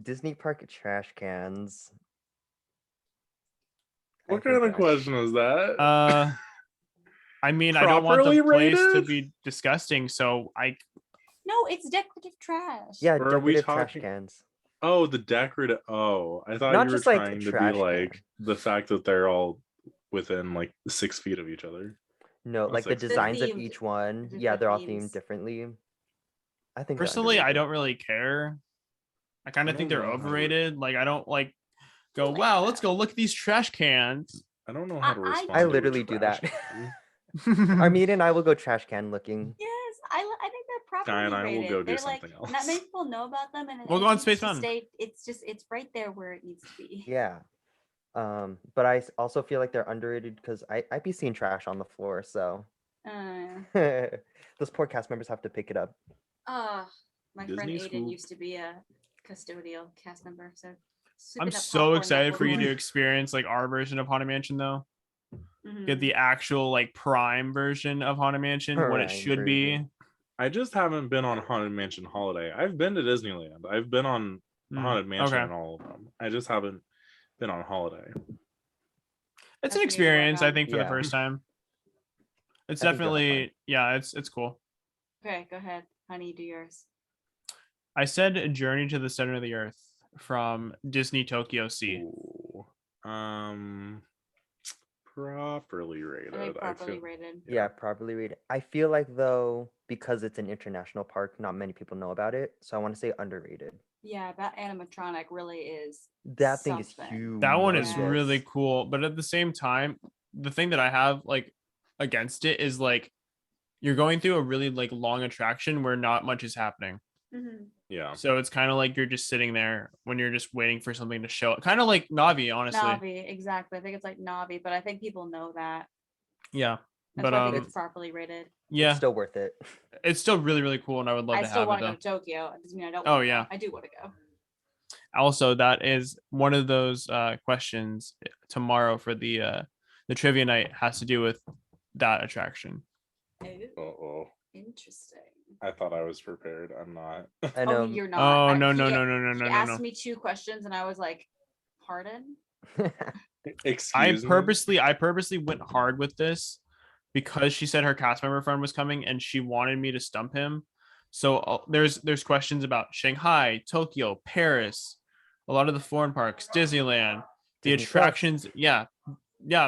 Speaker 4: Disney park trash cans. I
Speaker 1: What
Speaker 4: think
Speaker 1: kind of
Speaker 4: that-
Speaker 1: question is that?
Speaker 3: I mean, I don't want
Speaker 1: Properly
Speaker 3: the place to
Speaker 1: rated?
Speaker 3: be disgusting, so
Speaker 5: No, it's decorative trash.
Speaker 4: Yeah,
Speaker 1: Or are we
Speaker 4: decorative trash
Speaker 1: talking-
Speaker 4: cans.
Speaker 1: Oh, the decorative. Oh, I thought
Speaker 4: Not
Speaker 1: you were
Speaker 4: just, like,
Speaker 1: trying to be
Speaker 4: trash
Speaker 1: like
Speaker 4: can.
Speaker 1: the fact that they're all within like 6 feet of each other.
Speaker 4: No,
Speaker 1: That's
Speaker 4: like the
Speaker 1: like-
Speaker 5: The
Speaker 4: designs of
Speaker 5: themed-
Speaker 4: each one.
Speaker 5: the
Speaker 4: Yeah, they're all
Speaker 5: themes.
Speaker 4: themed differently. I think they're
Speaker 3: personally, I
Speaker 4: underrated.
Speaker 3: don't really care. I kind
Speaker 1: I
Speaker 3: of think
Speaker 1: don't
Speaker 3: they're
Speaker 1: know how to-
Speaker 3: overrated. Like, I don't like go,
Speaker 5: like
Speaker 3: wow, let's
Speaker 5: that.
Speaker 3: go look at these trash cans.
Speaker 1: I don't know how to
Speaker 5: I-
Speaker 1: respond.
Speaker 5: I
Speaker 1: to a
Speaker 4: literally do
Speaker 1: trash
Speaker 4: that.
Speaker 1: can.
Speaker 4: Armeen and I will go trash can looking.
Speaker 5: Yes, I think they're properly
Speaker 1: Guy and I will
Speaker 5: rated.
Speaker 1: go do
Speaker 5: They're
Speaker 1: something
Speaker 5: like,
Speaker 1: else.
Speaker 5: Not many people know about them, and
Speaker 3: We'll
Speaker 5: it
Speaker 3: go on
Speaker 5: needs
Speaker 3: Space
Speaker 5: to
Speaker 3: Mountain.
Speaker 5: stay- It's right there where it needs to be.
Speaker 4: Yeah. But I also feel like they're underrated because I be seeing trash on the floor, so those poor cast members have to pick it up.
Speaker 5: My friend
Speaker 1: Disney
Speaker 5: Aiden
Speaker 1: Scoop.
Speaker 5: used to be a custodial cast member, so
Speaker 3: I'm
Speaker 5: scooping up
Speaker 3: so
Speaker 5: popcorn
Speaker 3: excited for you to
Speaker 5: leftovers.
Speaker 3: experience like our version of Haunted Mansion, though.
Speaker 5: Mhm.
Speaker 3: Get the actual like prime version of Haunted Mansion, what it
Speaker 4: Prime
Speaker 3: should be.
Speaker 4: version.
Speaker 1: I just haven't been on Haunted Mansion Holiday. I've been to Disneyland. I've been on
Speaker 3: Mm,
Speaker 1: Haunted Mansion
Speaker 3: okay.
Speaker 1: and all of them. I just haven't been on Holiday.
Speaker 3: It's
Speaker 5: That's
Speaker 3: an
Speaker 5: what you need to work
Speaker 3: experience, I
Speaker 5: on.
Speaker 3: think, for the
Speaker 4: Yeah.
Speaker 3: first time. It's
Speaker 4: I think you'll have fun.
Speaker 3: definitely, yeah, it's cool.
Speaker 5: Okay, go ahead, honey, do yours.
Speaker 3: I said Journey to the Center of the Earth from Disney Tokyo Sea.
Speaker 1: Ooh. Properly rated.
Speaker 5: I think
Speaker 1: I
Speaker 5: properly
Speaker 1: feel-
Speaker 5: rated.
Speaker 4: Yeah, properly rated. I feel like though, because it's an international park, not many people know about it. So I want to say underrated.
Speaker 5: Yeah, that animatronic really is.
Speaker 4: That thing is
Speaker 5: Something.
Speaker 4: huge.
Speaker 3: That one is
Speaker 5: Yes.
Speaker 3: really cool, but at the same time, the thing that I have like against it is like you're going through a really like long attraction where not much is happening.
Speaker 5: Mhm.
Speaker 1: Yeah.
Speaker 3: So it's kind of like you're just sitting there when you're just waiting for something to show. Kind of like Navi, honestly.
Speaker 5: Navi, exactly. I think it's like Navi, but I think people know that.
Speaker 3: Yeah.
Speaker 5: That's
Speaker 3: But
Speaker 5: why I think
Speaker 3: um
Speaker 5: it's properly rated.
Speaker 3: yeah,
Speaker 4: It's still worth it.
Speaker 3: it's still really, really cool and I would love
Speaker 5: I
Speaker 3: to
Speaker 5: still
Speaker 3: have it
Speaker 5: want to
Speaker 3: though.
Speaker 5: go to Tokyo. It doesn't mean I don't.
Speaker 3: Oh,
Speaker 5: wanna go.
Speaker 3: yeah.
Speaker 5: I do want to go.
Speaker 3: Also, that is one of those questions tomorrow for the trivia night has to do with that attraction.
Speaker 5: Oh,
Speaker 1: Oh,
Speaker 5: interesting.
Speaker 1: I thought I was prepared. I'm not.
Speaker 4: I
Speaker 5: Oh,
Speaker 4: know.
Speaker 5: you're not.
Speaker 3: Oh, no,
Speaker 5: He
Speaker 3: no,
Speaker 5: a-
Speaker 3: no, no, no,
Speaker 5: he
Speaker 3: no, no,
Speaker 5: asked
Speaker 3: no.
Speaker 5: me 2 questions, and I was like, "Pardon?"
Speaker 1: Excuse me.
Speaker 3: I purposely went hard with this because she said her cast member friend was coming and she wanted me to stump him. So there's questions about Shanghai, Tokyo, Paris, a lot of the foreign parks, Disneyland, the
Speaker 4: Disney Plus.
Speaker 3: attractions. Yeah,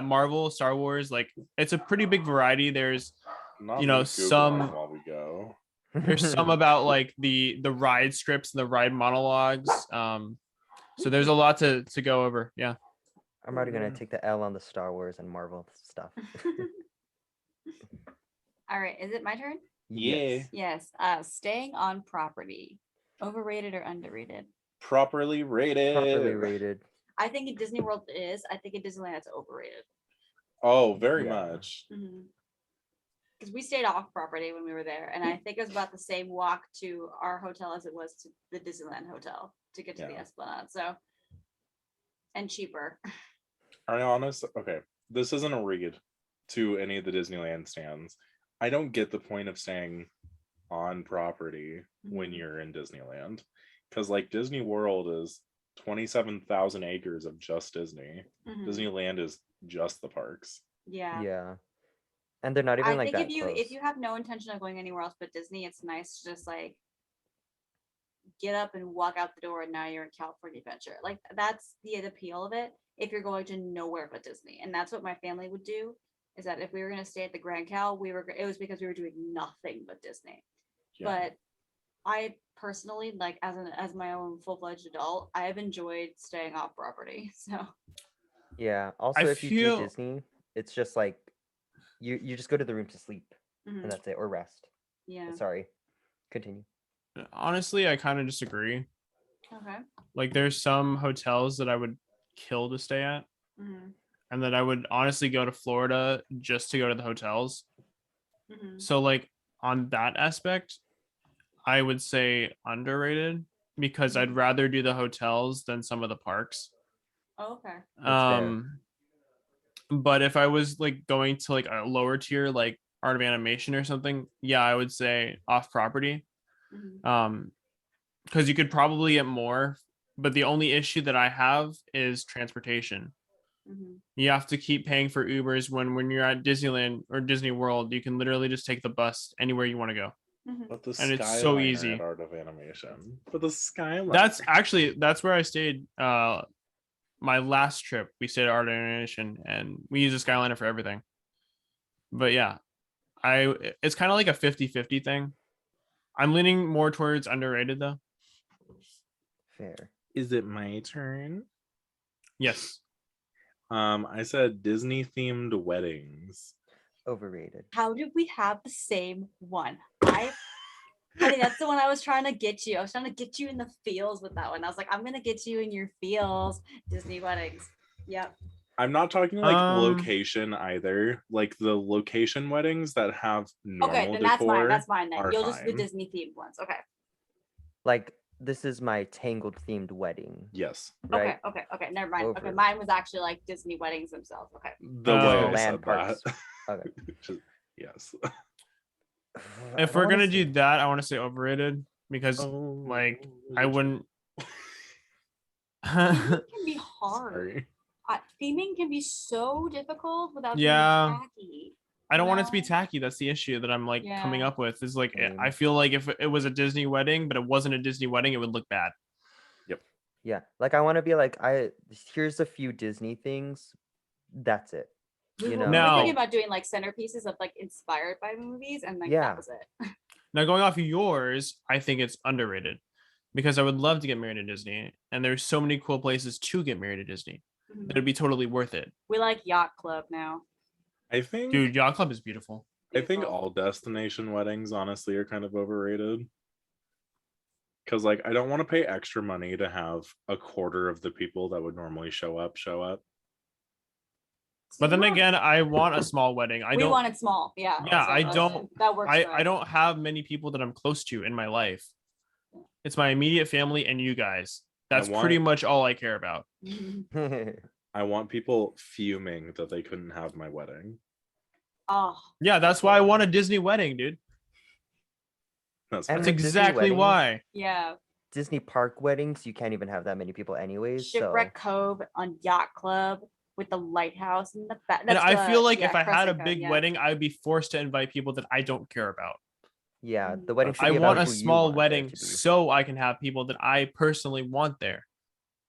Speaker 3: Marvel, Star Wars. Like it's a pretty big variety. There's
Speaker 1: Not
Speaker 3: you know,
Speaker 1: me Googling
Speaker 3: some-
Speaker 1: while we go.
Speaker 3: there's some about like the ride scripts and the ride monologues. So there's a lot to go over. Yeah.
Speaker 4: I'm already gonna take the L on the Star Wars and Marvel stuff.
Speaker 5: All right, is it my turn?
Speaker 1: Yeah.
Speaker 5: Yes. Staying on property. Overrated or underrated?
Speaker 1: Properly rated.
Speaker 4: Properly rated.
Speaker 5: I think in Disney World it is. I think in Disneyland it's overrated.
Speaker 1: Oh, very
Speaker 4: Yeah.
Speaker 1: much.
Speaker 5: Because we stayed off property when we were there, and I think it was about the same walk to our hotel as it was to the Disneyland hotel to get to the
Speaker 1: Yeah.
Speaker 5: Esplanade. So, and cheaper.
Speaker 1: Are you honest? Okay, this isn't a read to any of the Disneyland stands. I don't get the point of staying on property when
Speaker 5: Mhm.
Speaker 1: you're in Disneyland, because like Disney World is 27,000 acres of just Disney.
Speaker 5: Mhm.
Speaker 1: Disneyland is just the parks.
Speaker 5: Yeah.
Speaker 4: Yeah. And they're not even
Speaker 5: I
Speaker 4: like
Speaker 5: think
Speaker 4: that
Speaker 5: if you
Speaker 4: close.
Speaker 5: have no intention of going anywhere else but Disney, it's nice to just like get up and walk out the door, and now you're in California Adventure. Like that's the appeal of it. If you're going to nowhere but Disney, and that's what my family would do. Is that if we were going to stay at the Grand Cal, it was because we were doing nothing but Disney.
Speaker 1: Yeah.
Speaker 5: But I personally, like as my own full-fledged adult, I have enjoyed staying off property. So
Speaker 4: Yeah. Also, if you do
Speaker 3: feel-
Speaker 4: Disney, it's just like you just go to the room to sleep
Speaker 5: mhm,
Speaker 4: and that's it, or rest.
Speaker 5: yeah.
Speaker 4: Sorry. Continue.
Speaker 3: Honestly, I kind of disagree.
Speaker 5: Okay.
Speaker 3: Like there's some hotels that I would kill to stay at,
Speaker 5: Mhm,
Speaker 3: and that I would honestly go to Florida just to go to the hotels.
Speaker 5: mhm.
Speaker 3: So like on that aspect, I would say underrated because I'd rather do the hotels than some of the parks.
Speaker 5: Oh, okay.
Speaker 4: That's fair.
Speaker 3: But if I was like going to like a lower tier like Art of Animation or something, yeah, I would say off property.
Speaker 5: Mhm.
Speaker 3: Because you could probably get more, but the only issue that I have is transportation.
Speaker 5: Mhm.
Speaker 3: You have to keep paying for Ubers when you're at Disneyland or Disney World. You can literally just take the bus anywhere you want to go.
Speaker 5: Mhm.
Speaker 1: But the
Speaker 3: And it's so
Speaker 1: Skyliner
Speaker 3: easy.
Speaker 1: at Art of Animation. But the Skyliner.
Speaker 3: That's where I stayed. My last trip, we stayed at Art of Animation, and we use a Skyliner for everything. But yeah, it's kind of like a 50-50 thing. I'm leaning more towards underrated though.
Speaker 4: Fair.
Speaker 1: Is it my turn?
Speaker 3: Yes.
Speaker 1: I said Disney themed weddings.
Speaker 4: Overrated.
Speaker 5: How did we have the same one? Honey, that's the one I was trying to get you. I was trying to get you in the feels with that one. I was like, I'm gonna get you in your feels. Disney weddings. Yep.
Speaker 1: I'm not talking like
Speaker 3: Um,
Speaker 1: location either. Like the location weddings that have normal
Speaker 5: Okay, then that's
Speaker 1: decor.
Speaker 5: mine. That's mine then.
Speaker 1: are
Speaker 5: You'll just do the
Speaker 1: fine.
Speaker 5: Disney themed ones. Okay.
Speaker 4: Like this is my Tangled themed wedding,
Speaker 1: Yes.
Speaker 4: right?
Speaker 5: Okay. Never mind. Okay,
Speaker 4: Over.
Speaker 5: mine was actually like Disney weddings themselves. Okay.
Speaker 1: The
Speaker 3: Oh.
Speaker 1: way I
Speaker 4: Disneyland
Speaker 1: said
Speaker 4: parks.
Speaker 1: that.
Speaker 4: Okay.
Speaker 1: Just- yes.
Speaker 4: I
Speaker 3: if
Speaker 4: don't
Speaker 3: we're
Speaker 4: wanna
Speaker 3: gonna
Speaker 4: say-
Speaker 3: do that, I want to say overrated because like I wouldn't.
Speaker 5: Theming can be hard.
Speaker 1: Sorry.
Speaker 5: Theming can be so difficult without
Speaker 3: Yeah.
Speaker 5: being tacky.
Speaker 3: I don't want it to be
Speaker 5: No.
Speaker 3: tacky. That's the issue that I'm like coming
Speaker 5: Yeah.
Speaker 3: up with. Is like
Speaker 4: Same.
Speaker 3: I feel like if it was a Disney wedding, but it wasn't a Disney wedding, it would look bad.
Speaker 4: Yeah, like I want to be like here's a few Disney things. That's it.
Speaker 5: We
Speaker 4: You
Speaker 5: were
Speaker 4: know.
Speaker 3: Now-
Speaker 5: thinking about doing like centerpieces of like inspired by movies, and like
Speaker 4: Yeah.
Speaker 5: that was it.
Speaker 3: Now going off of yours, I think it's underrated because I would love to get married at Disney, and there's so many cool places to get married at Disney that it'd be totally worth it.
Speaker 5: We like Yacht Club now.
Speaker 1: I think
Speaker 3: Dude, Yacht Club is beautiful.
Speaker 1: I think
Speaker 5: Beautiful.
Speaker 1: all destination weddings honestly are kind of overrated. Cause like I don't want to pay extra money to have a quarter of the people that would normally show up.
Speaker 3: But then
Speaker 5: Yeah.
Speaker 3: again, I want a small wedding. I
Speaker 5: we
Speaker 3: don't.
Speaker 5: want it small. Yeah.
Speaker 3: Yeah, I
Speaker 5: that's-
Speaker 3: don't-
Speaker 5: That works. for
Speaker 3: I
Speaker 5: us.
Speaker 3: don't have many people that I'm close to in my life. It's my immediate family and you guys. That's pretty
Speaker 1: want-
Speaker 3: much all I care about.
Speaker 1: I want people fuming that they couldn't have my wedding.
Speaker 5: Oh,
Speaker 3: Yeah, that's why I want a Disney wedding, dude.
Speaker 1: That's
Speaker 4: And
Speaker 3: That's
Speaker 1: fine.
Speaker 4: with Disney
Speaker 3: exactly
Speaker 4: weddings,
Speaker 3: why.
Speaker 5: yeah.
Speaker 4: Disney park weddings, you can't even have that many people anyways. So
Speaker 5: Shipwreck Cove on Yacht Club with the lighthouse in the back.
Speaker 3: And I feel like if I had a
Speaker 5: Crescent Cove,
Speaker 3: big
Speaker 5: yeah.
Speaker 3: wedding, I would be forced to invite people that I don't care about.
Speaker 4: yeah,
Speaker 5: Mm.
Speaker 4: the wedding
Speaker 1: That's
Speaker 4: should
Speaker 3: I
Speaker 4: be
Speaker 3: want
Speaker 4: about
Speaker 3: a
Speaker 4: who you
Speaker 3: small
Speaker 4: want there
Speaker 3: wedding
Speaker 4: to be.
Speaker 3: so I can have people that I personally want there.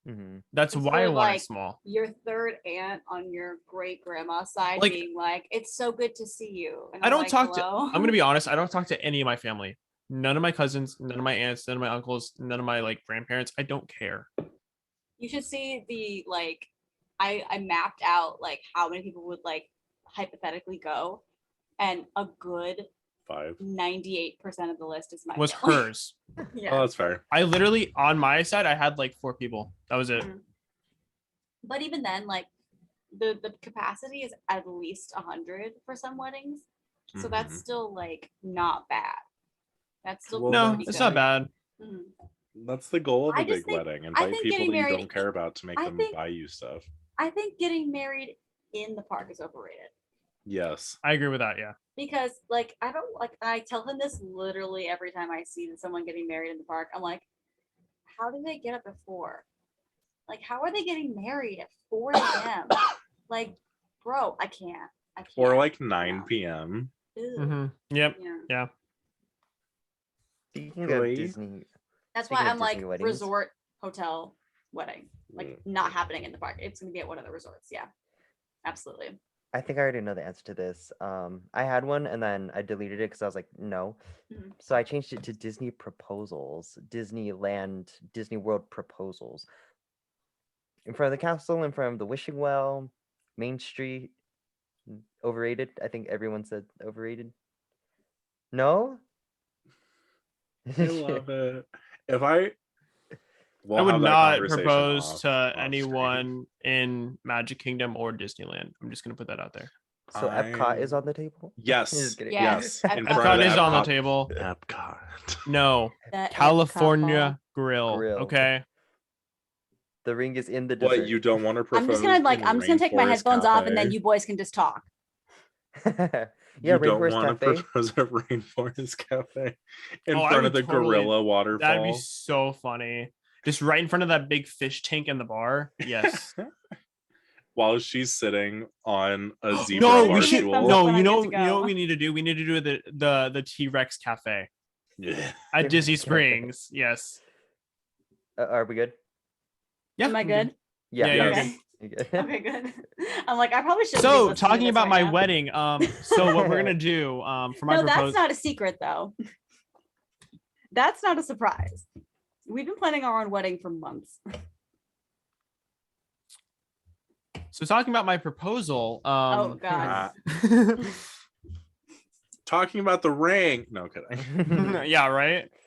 Speaker 4: Mhm.
Speaker 3: That's
Speaker 5: It's
Speaker 3: why I
Speaker 5: for,
Speaker 3: want
Speaker 5: like,
Speaker 3: it small.
Speaker 5: Your third aunt on your great grandma's side
Speaker 3: Like-
Speaker 5: being like, "It's so good to see you." And
Speaker 3: I
Speaker 5: I'm
Speaker 3: don't
Speaker 5: like,
Speaker 3: talk to.
Speaker 5: "Hello?"
Speaker 3: I'm gonna be honest. I don't talk to any of my family. None of my cousins, none of my aunts, none of my uncles, none of my like grandparents. I don't care.
Speaker 5: You should see the like. I mapped out like how many people would like hypothetically go, and a good
Speaker 1: 5.
Speaker 5: 98% of the list is my
Speaker 3: Was
Speaker 5: family.
Speaker 3: hers.
Speaker 5: Yeah.
Speaker 1: Oh, that's fair.
Speaker 3: I literally on my side, I had like 4 people. That was it.
Speaker 5: Mhm. But even then, like the capacity is at least 100 for some weddings, so that's
Speaker 1: Mhm.
Speaker 5: still like not bad. That's still
Speaker 1: Well,
Speaker 3: No,
Speaker 5: pretty
Speaker 3: it's
Speaker 5: good.
Speaker 3: not bad.
Speaker 5: Mhm.
Speaker 1: That's the goal of
Speaker 5: I
Speaker 1: a
Speaker 5: just
Speaker 1: big
Speaker 5: think-
Speaker 1: wedding.
Speaker 5: I
Speaker 1: Invite
Speaker 5: think
Speaker 1: people
Speaker 5: getting
Speaker 1: that you
Speaker 5: married-
Speaker 1: don't care about to make
Speaker 5: I
Speaker 1: them
Speaker 5: think-
Speaker 1: buy you stuff.
Speaker 5: I think getting married in the park is overrated
Speaker 1: Yes.
Speaker 3: I agree with that. Yeah.
Speaker 5: because like I don't like I tell him this literally every time I see someone getting married in the park. I'm like, how do they get up at 4? Like, how are they getting married at 4 a.m.? Like, bro, I can't.
Speaker 1: Or like 9
Speaker 5: No.
Speaker 1: p.m.
Speaker 5: Ew.
Speaker 3: Mm-hmm. Yep.
Speaker 5: Yeah.
Speaker 3: Yeah.
Speaker 4: Speaking
Speaker 1: Really?
Speaker 4: of Disney,
Speaker 5: That's
Speaker 4: Speaking
Speaker 5: why
Speaker 4: of
Speaker 5: I'm like
Speaker 4: Disney weddings.
Speaker 5: resort hotel wedding, like not happening in the park. It's gonna be at one of the resorts. Yeah, absolutely.
Speaker 4: I think I already know the answer to this. I had one and then I deleted it because I was like, no.
Speaker 5: Mhm.
Speaker 4: So I changed it to Disney proposals, Disneyland, Disney World proposals. In front of the castle, in front of the wishing well, Main Street. Overrated. I think everyone said overrated. No?
Speaker 1: I love it. If I we'll
Speaker 3: I would
Speaker 1: have that
Speaker 3: not
Speaker 1: conversation
Speaker 3: propose
Speaker 1: off-
Speaker 3: to
Speaker 1: off screen.
Speaker 3: anyone in Magic Kingdom or Disneyland. I'm just gonna put that out there.
Speaker 4: So Epcot is
Speaker 1: I-
Speaker 4: on the table?
Speaker 1: Yes.
Speaker 4: Just kidding.
Speaker 1: Yes. In
Speaker 5: Epcot.
Speaker 1: front
Speaker 3: Epcot
Speaker 1: of
Speaker 3: is on the
Speaker 1: Epcot-
Speaker 3: table.
Speaker 1: Epcot.
Speaker 3: No,
Speaker 5: The Epcot
Speaker 3: California
Speaker 5: ball.
Speaker 3: Grill.
Speaker 4: Grill.
Speaker 3: Okay.
Speaker 4: The ring is in the dessert.
Speaker 1: What, you don't want to propose?
Speaker 5: I'm just gonna like
Speaker 1: in
Speaker 5: I'm just gonna take my
Speaker 1: Rainforest
Speaker 5: headphones off and then
Speaker 1: Cafe?
Speaker 5: you boys can just talk.
Speaker 4: Yeah,
Speaker 1: You don't
Speaker 4: Rainforest
Speaker 1: want to
Speaker 4: Cafe.
Speaker 1: propose at Rainforest Cafe in
Speaker 3: Oh, I
Speaker 1: front
Speaker 3: would
Speaker 1: of the
Speaker 3: totally-
Speaker 1: gorilla waterfall.
Speaker 3: That'd be so funny. Just right in front of that big fish tank in the bar. Yes.
Speaker 1: While she's sitting on a zebra
Speaker 3: No,
Speaker 1: bar
Speaker 3: we should.
Speaker 1: stool.
Speaker 3: No,
Speaker 5: when I
Speaker 3: you
Speaker 5: get
Speaker 3: know,
Speaker 5: to
Speaker 3: you know
Speaker 5: go.
Speaker 3: what we need to do. We need to do the T-Rex Cafe
Speaker 1: Yeah.
Speaker 3: at
Speaker 4: T-Rex
Speaker 3: Disney
Speaker 4: Cafe.
Speaker 3: Springs. Yes.
Speaker 4: Are we good?
Speaker 3: Yeah.
Speaker 5: Am I
Speaker 3: we
Speaker 5: good?
Speaker 3: Yeah,
Speaker 1: you're
Speaker 5: Okay.
Speaker 1: good.
Speaker 4: You good?
Speaker 5: Okay, good. I'm like I probably should.
Speaker 3: So talking about my wedding. So what we're gonna do for my
Speaker 5: No, that's
Speaker 3: proposal.
Speaker 5: not a secret though. That's not a surprise. We've been planning our own wedding for months.
Speaker 3: So talking about my proposal.
Speaker 5: Oh god.
Speaker 1: Talking about the ring. No kidding.
Speaker 3: Yeah, right.